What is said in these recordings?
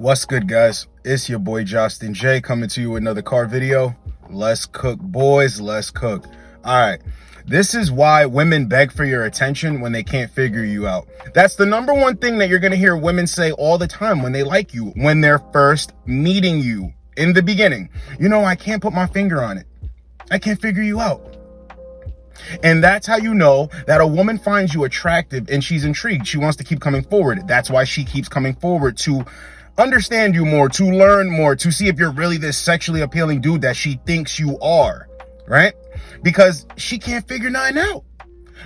What's good, guys? It's your boy Justin J coming to you with another car video. Let's cook, boys. Let's cook. All right. This is why women beg for your attention when they can't figure you out. That's the number one thing that you're going to hear women say all the time when they like you, when they're first meeting you in the beginning. I can't put my finger on it. I can't figure you out. And that's how you know that a woman finds you attractive and she's intrigued. She wants to keep coming forward. That's why she keeps coming forward to understand you more, to learn more, to see if you're really this sexually appealing dude that she thinks you are, right? Because she can't figure nothing out.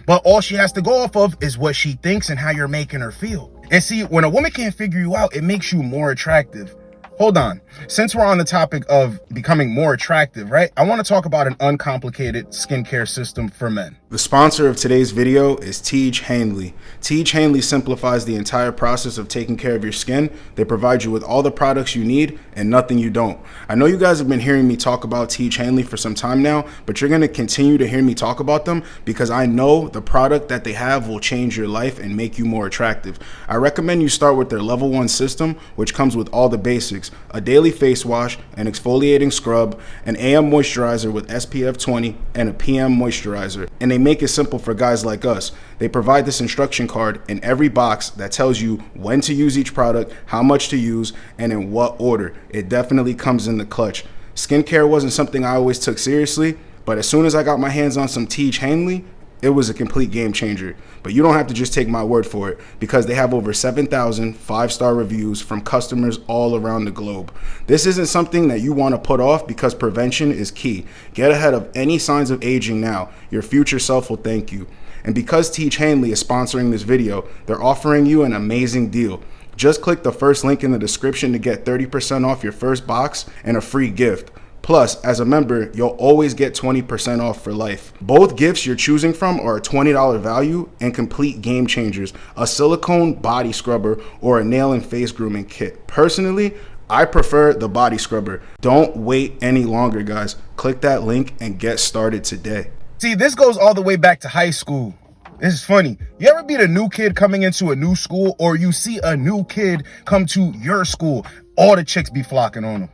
But all she has to go off of is what she thinks and how you're making her feel. And see, when a woman can't figure you out, it makes you more attractive. Hold on. Since we're on the topic of becoming more attractive, right? I want to talk about an uncomplicated skincare system for men. The sponsor of today's video is Teej Hanley. Teej Hanley simplifies the entire process of taking care of your skin. They provide you with all the products you need and nothing you don't. I know you guys have been hearing me talk about Teej Hanley for some time now, but you're going to continue to hear me talk about them because I know the product that they have will change your life and make you more attractive. I recommend you start with their level 1 system, which comes with all the basics: a daily face wash, an exfoliating scrub, an AM moisturizer with SPF 20, and a PM moisturizer. And they make it simple for guys like us. They provide this instruction card in every box that tells you when to use each product, how much to use, and in what order. It definitely comes in the clutch. Skincare wasn't something I always took seriously, but as soon as I got my hands on some Teej Hanley, it was a complete game changer. But you don't have to just take my word for it, because they have over 7,000 5-star reviews from customers all around the globe. This isn't something that you want to put off because prevention is key. Get ahead of any signs of aging now. Your future self will thank you. And because Teej Hanley is sponsoring this video, they're offering you an amazing deal. Just click the first link in the description to get 30% off your first box and a free gift. Plus, as a member, you'll always get 20% off for life. Both gifts you're choosing from are a $20 value and complete game changers: a silicone body scrubber or a nail and face grooming kit. Personally, I prefer the body scrubber. Don't wait any longer, guys. Click that link and get started today. See, this goes all the way back to high school. This is funny. You ever meet a new kid coming into a new school, or you see a new kid come to your school? All the chicks be flocking on them.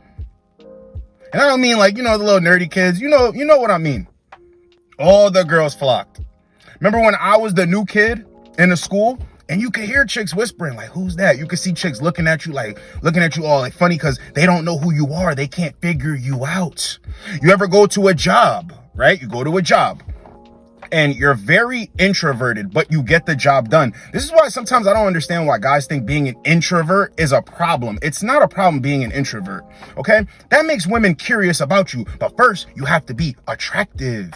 And I don't mean like, the little nerdy kids. You know what I mean. All the girls flocked. Remember when I was the new kid in the school and you could hear chicks whispering like, who's that? You could see chicks looking at you all like funny because they don't know who you are. They can't figure you out. You ever go to a job, right? You go to a job and you're very introverted, but you get the job done. This is why sometimes I don't understand why guys think being an introvert is a problem. It's not a problem being an introvert, okay? That makes women curious about you. But first, you have to be attractive.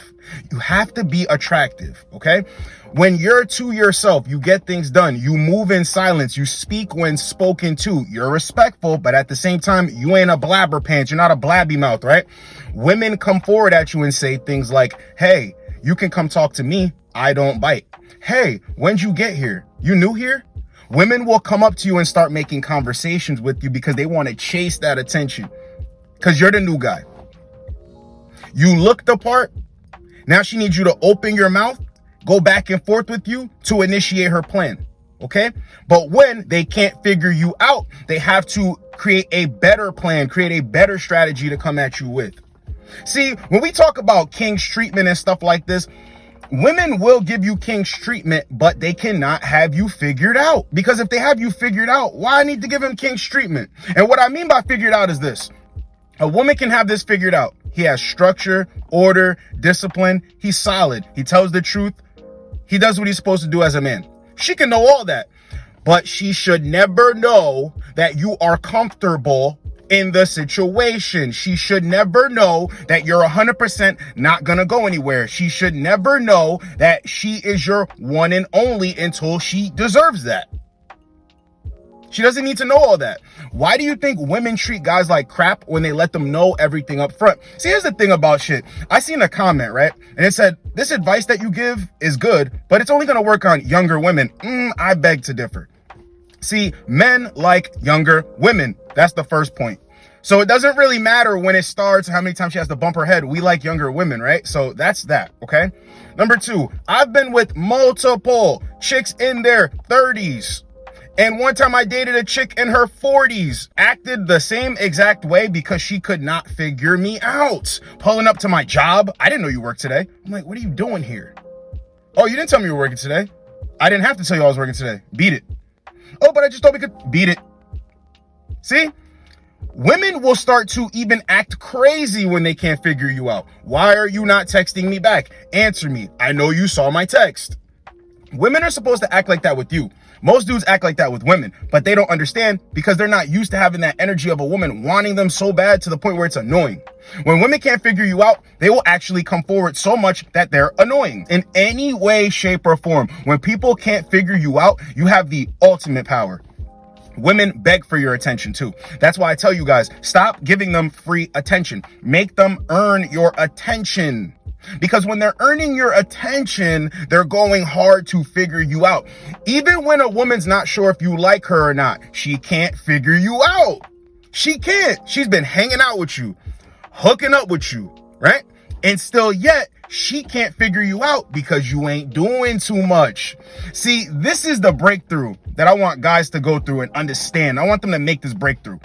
You have to be attractive, okay? When you're to yourself, you get things done. You move in silence. You speak when spoken to. You're respectful, but at the same time, you ain't a blabberpants. You're not a blabby mouth, right? Women come forward at you and say things like, hey, you can come talk to me. I don't bite. Hey, when'd you get here? You new here? Women will come up to you and start making conversations with you because they want to chase that attention because you're the new guy. You look the part. Now she needs you to open your mouth, go back and forth with you to initiate her plan. Okay? But when they can't figure you out, they have to create a better plan, create a better strategy to come at you with. See, when we talk about king's treatment and stuff like this, women will give you king's treatment, but they cannot have you figured out. Because if they have you figured out, why I need to give him king's treatment? And what I mean by figured out is this. A woman can have this figured out. He has structure, order, discipline. He's solid. He tells the truth. He does what he's supposed to do as a man. She can know all that, but she should never know that you are comfortable in the situation. She should never know that you're 100% not gonna go anywhere. She should never know that she is your one and only until she deserves that. She doesn't need to know all that. Why do you think women treat guys like crap when they let them know everything up front? See, here's the thing about shit. I seen a comment, right? And it said, this advice that you give is good, but it's only gonna work on younger women. I beg to differ. See, men like younger women. That's the first point. So it doesn't really matter when it starts, how many times she has to bump her head. We like younger women, right? So that's that, okay? Number 2, I've been with multiple chicks in their 30s. And one time I dated a chick in her 40s, acted the same exact way because she could not figure me out. Pulling up to my job. I didn't know you worked today. I'm like, what are you doing here? Oh, you didn't tell me you were working today. I didn't have to tell you I was working today. Beat it. Oh, but I just thought we could beat it. See? Women will start to even act crazy when they can't figure you out. Why are you not texting me back? Answer me. I know you saw my text. Women are supposed to act like that with you. Most dudes act like that with women, but they don't understand because they're not used to having that energy of a woman wanting them so bad to the point where it's annoying. When women can't figure you out, they will actually come forward so much that they're annoying in any way, shape, or form. When people can't figure you out, you have the ultimate power. Women beg for your attention too. That's why I tell you guys, stop giving them free attention. Make them earn your attention. Because when they're earning your attention, they're going hard to figure you out. Even when a woman's not sure if you like her or not, she can't figure you out. She can't. She's been hanging out with you, hooking up with you, right? And still yet, she can't figure you out because you ain't doing too much. See, this is the breakthrough that I want guys to go through and understand. I want them to make this breakthrough.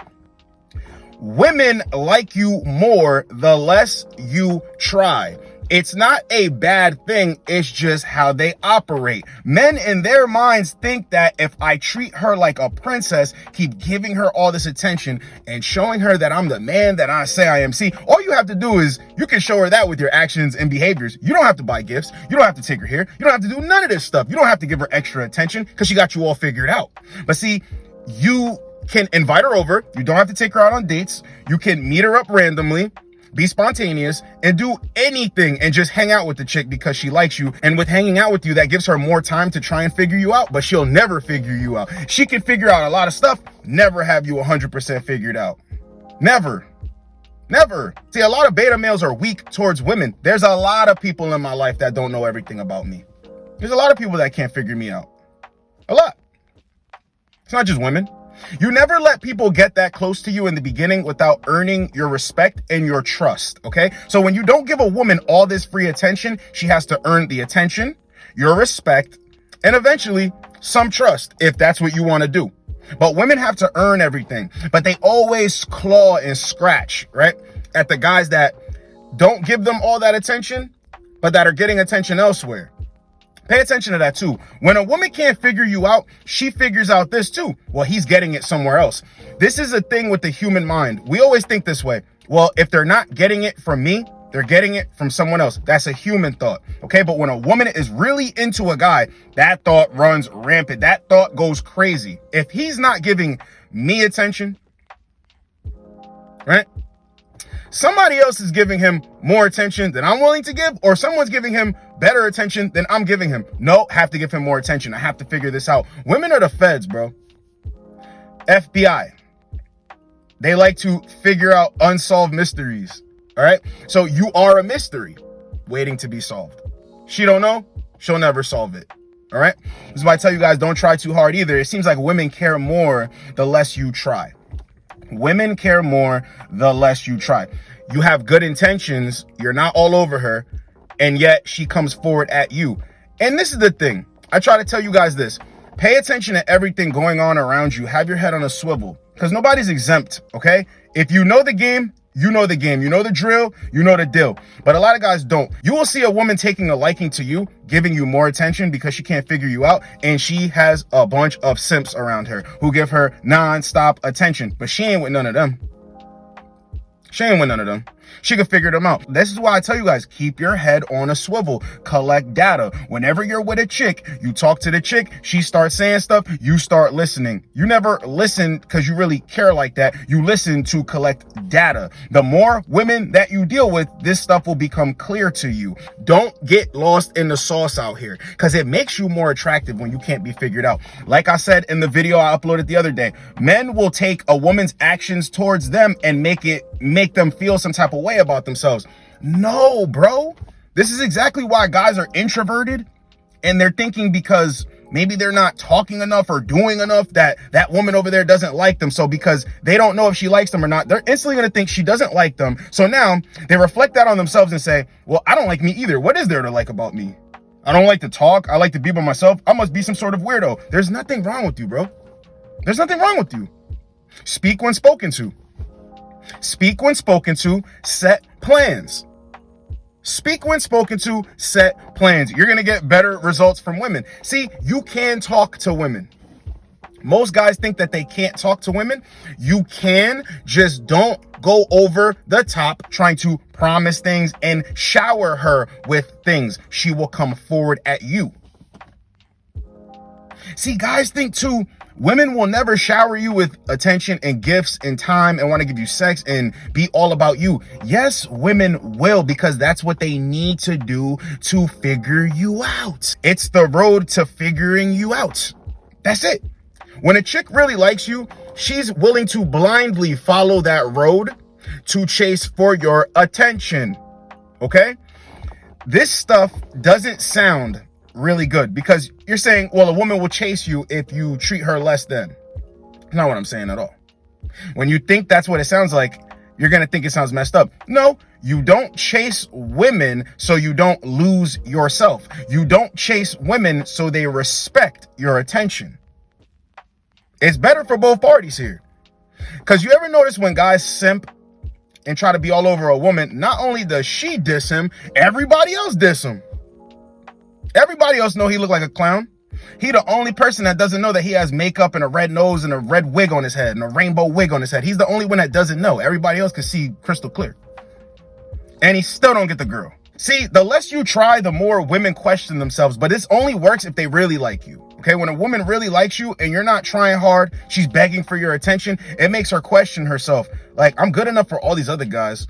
Women like you more the less you try. It's not a bad thing. It's just how they operate. Men in their minds think that if I treat her like a princess, keep giving her all this attention and showing her that I'm the man that I say I am. See, all you have to do is you can show her that with your actions and behaviors. You don't have to buy gifts. You don't have to take her here. You don't have to do none of this stuff. You don't have to give her extra attention because she got you all figured out. But see, you can invite her over. You don't have to take her out on dates. You can meet her up randomly. Be spontaneous and do anything and just hang out with the chick because she likes you. And with hanging out with you, that gives her more time to try and figure you out, but she'll never figure you out. She can figure out a lot of stuff, never have you 100% figured out. Never. Never. See, a lot of beta males are weak towards women. There's a lot of people in my life that don't know everything about me. There's a lot of people that can't figure me out. A lot. It's not just women. You never let people get that close to you in the beginning without earning your respect and your trust, okay? So when you don't give a woman all this free attention, she has to earn the attention, your respect, and eventually some trust, if that's what you want to do. But women have to earn everything, but they always claw and scratch, right, at the guys that don't give them all that attention, but that are getting attention elsewhere. Pay attention to that too. When a woman can't figure you out, she figures out this too. Well, he's getting it somewhere else. This is a thing with the human mind. We always think this way. Well, if they're not getting it from me, they're getting it from someone else. That's a human thought. Okay. But when a woman is really into a guy, that thought runs rampant. That thought goes crazy. If he's not giving me attention, right? Somebody else is giving him more attention than I'm willing to give, or someone's giving him better attention than I'm giving him. No, have to give him more attention. I have to figure this out. Women are the feds, bro. FBI. They like to figure out unsolved mysteries. All right. So you are a mystery waiting to be solved. She don't know. She'll never solve it. All right. This is why I tell you guys, don't try too hard either. It seems like women care more the less you try. Women care more the less you try. You have good intentions. You're not all over her. And yet she comes forward at you. And this is the thing. I try to tell you guys this. Pay attention to everything going on around you. Have your head on a swivel because nobody's exempt. Okay. If you know the game, you know the game. You know the drill. You know the deal. But a lot of guys don't. You will see a woman taking a liking to you, giving you more attention because she can't figure you out. And she has a bunch of simps around her who give her non-stop attention. But she ain't with none of them. She ain't with none of them. She can figure them out. This is why I tell you guys, keep your head on a swivel. Collect data. Whenever you're with a chick, you talk to the chick. She starts saying stuff. You start listening. You never listen because you really care like that. You listen to collect data. The more women that you deal with, this stuff will become clear to you. Don't get lost in the sauce out here because it makes you more attractive when you can't be figured out. Like I said in the video I uploaded the other day, men will take a woman's actions towards them and make them feel some type of way about themselves. No, bro. This is exactly why guys are introverted and they're thinking because maybe they're not talking enough or doing enough that woman over there doesn't like them. So because they don't know if she likes them or not, they're instantly going to think she doesn't like them. So now they reflect that on themselves and say, well, I don't like me either. What is there to like about me? I don't like to talk. I like to be by myself. I must be some sort of weirdo. There's nothing wrong with you, bro. There's nothing wrong with you. Speak when spoken to. Speak when spoken to, set plans. Speak when spoken to, set plans. You're going to get better results from women. See, you can talk to women. Most guys think that they can't talk to women. You can, just don't go over the top trying to promise things and shower her with things. She will come forward at you. See, guys think too, women will never shower you with attention and gifts and time and want to give you sex and be all about you. Yes, women will, because that's what they need to do to figure you out. It's the road to figuring you out. That's it. When a chick really likes you, she's willing to blindly follow that road to chase for your attention. Okay? This stuff doesn't sound really good because you're saying, well, a woman will chase you if you treat her less than. That's not what I'm saying at all. When you think that's what it sounds like, you're going to think it sounds messed up. No, you don't chase women so you don't lose yourself. You don't chase women so they respect your attention. It's better for both parties here. Because you ever notice when guys simp and try to be all over a woman, not only does she diss him, everybody else diss him. Everybody else know he look like a clown. He the only person that doesn't know that he has makeup and a red nose and a red wig on his head and a rainbow wig on his head. He's the only one that doesn't know. Everybody else can see crystal clear. And he still don't get the girl. See, the less you try, the more women question themselves. But this only works if they really like you. Okay, when a woman really likes you and you're not trying hard, she's begging for your attention, it makes her question herself. Like, I'm good enough for all these other guys.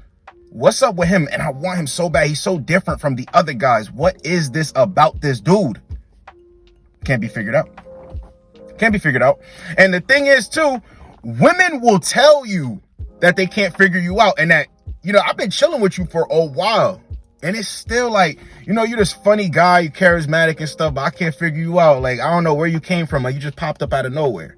What's up with him? And I want him so bad. He's so different from the other guys. What is this about this dude? Can't be figured out. Can't be figured out. And the thing is, too, women will tell you that they can't figure you out and that, you know, I've been chilling with you for a while. And it's still like, you know, you're this funny guy, you're charismatic and stuff, but I can't figure you out. Like, I don't know where you came from. Like, you just popped up out of nowhere.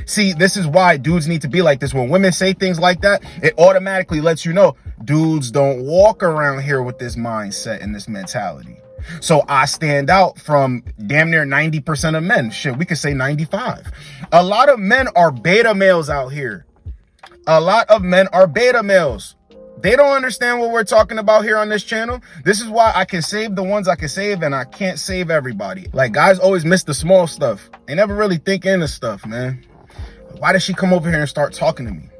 See, this is why dudes need to be like this. When women say things like that, it automatically lets you know dudes don't walk around here with this mindset and this mentality. So I stand out from damn near 90% of men. Shit, we could say 95. A lot of men are beta males out here. A lot of men are beta males. They don't understand what we're talking about here on this channel. This is why I can save the ones I can save and I can't save everybody. Like, guys always miss the small stuff. They never really think into stuff, man. Why does she come over here and start talking to me?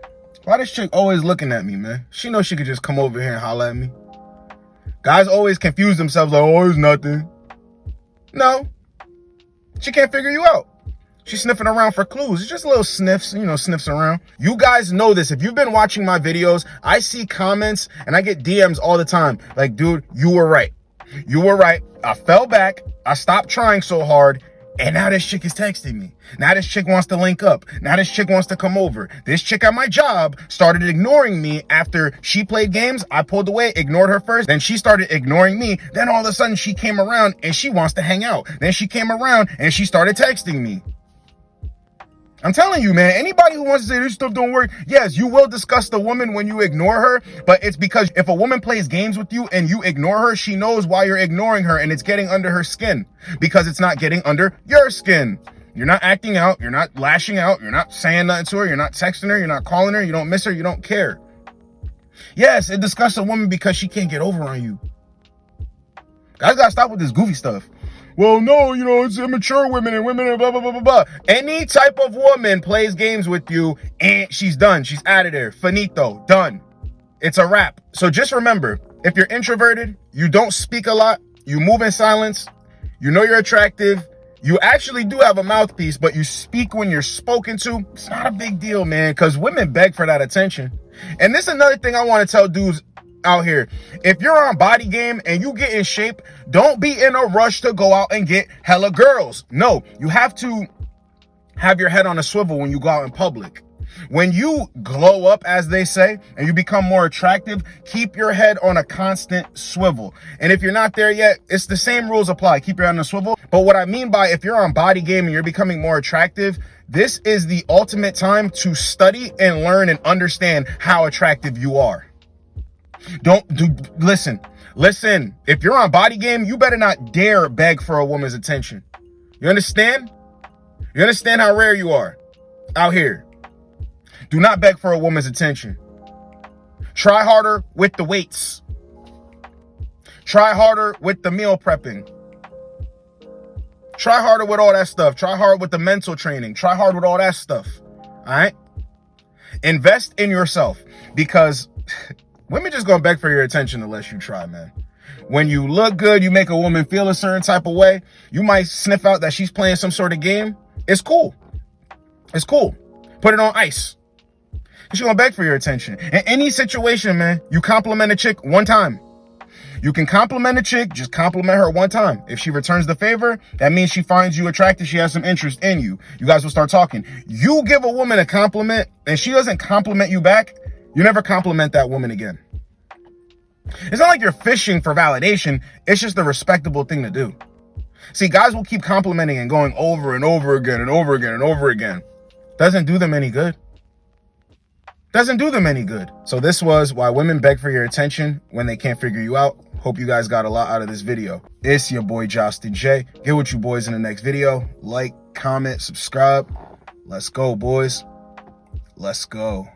Why this chick always looking at me, man? She knows she could just come over here and holler at me. Guys always confuse themselves like, oh, it's nothing. No. She can't figure you out. She's sniffing around for clues. It's just little sniffs, you know, sniffs around. You guys know this. If you've been watching my videos, I see comments and I get DMs all the time. Like, dude, you were right. You were right. I fell back. I stopped trying so hard. And now this chick is texting me. Now this chick wants to link up. Now this chick wants to come over. This chick at my job started ignoring me after she played games. I pulled away, ignored her first. Then she started ignoring me. Then all of a sudden she came around and she wants to hang out. Then she came around and she started texting me. I'm telling you, man, anybody who wants to say this stuff don't work, yes, you will discuss the woman when you ignore her, but it's because if a woman plays games with you and you ignore her, she knows why you're ignoring her and it's getting under her skin because it's not getting under your skin. You're not acting out. You're not lashing out. You're not saying nothing to her. You're not texting her. You're not calling her. You don't miss her. You don't care. Yes, it disgusts a woman because she can't get over on you. Guys gotta stop with this goofy stuff. Well, no, you know, it's immature women and women and blah, blah, blah, blah, blah. Any type of woman plays games with you and she's done. She's out of there. Finito. Done. It's a wrap. So just remember, if you're introverted, you don't speak a lot, you move in silence, you know you're attractive, you actually do have a mouthpiece, but you speak when you're spoken to, it's not a big deal, man, because women beg for that attention. And this is another thing I want to tell dudes out here. If you're on body game and you get in shape, don't be in a rush to go out and get hella girls. No, you have to have your head on a swivel when you go out in public. When you glow up, as they say, and you become more attractive, keep your head on a constant swivel. And if you're not there yet, it's the same rules apply. Keep your head on a swivel. But what I mean by if you're on body game and you're becoming more attractive, this is the ultimate time to study and learn and understand how attractive you are. Listen, if you're on body game, you better not dare beg for a woman's attention. You understand? You understand how rare you are? out here. Do not beg for a woman's attention. Try harder with the weights. Try harder with the meal prepping. Try harder with all that stuff. Try hard with the mental training. Try hard with all that stuff. All right? Invest in yourself, because women just gonna beg for your attention unless you try, man. When you look good, you make a woman feel a certain type of way. You might sniff out that she's playing some sort of game. It's cool. It's cool. Put it on ice. She's gonna beg for your attention. In any situation, man, you compliment a chick one time. You can compliment a chick, just compliment her one time. If she returns the favor, that means she finds you attractive. She has some interest in you. You guys will start talking. You give a woman a compliment and she doesn't compliment you back, you never compliment that woman again. It's not like you're fishing for validation. It's just a respectable thing to do. See, guys will keep complimenting and going over and over again and over again and over again. Doesn't do them any good. Doesn't do them any good. So this was why women beg for your attention when they can't figure you out. Hope you guys got a lot out of this video. It's your boy Justin J. Get with you boys in the next video. Like, comment, subscribe. Let's go, boys. Let's go.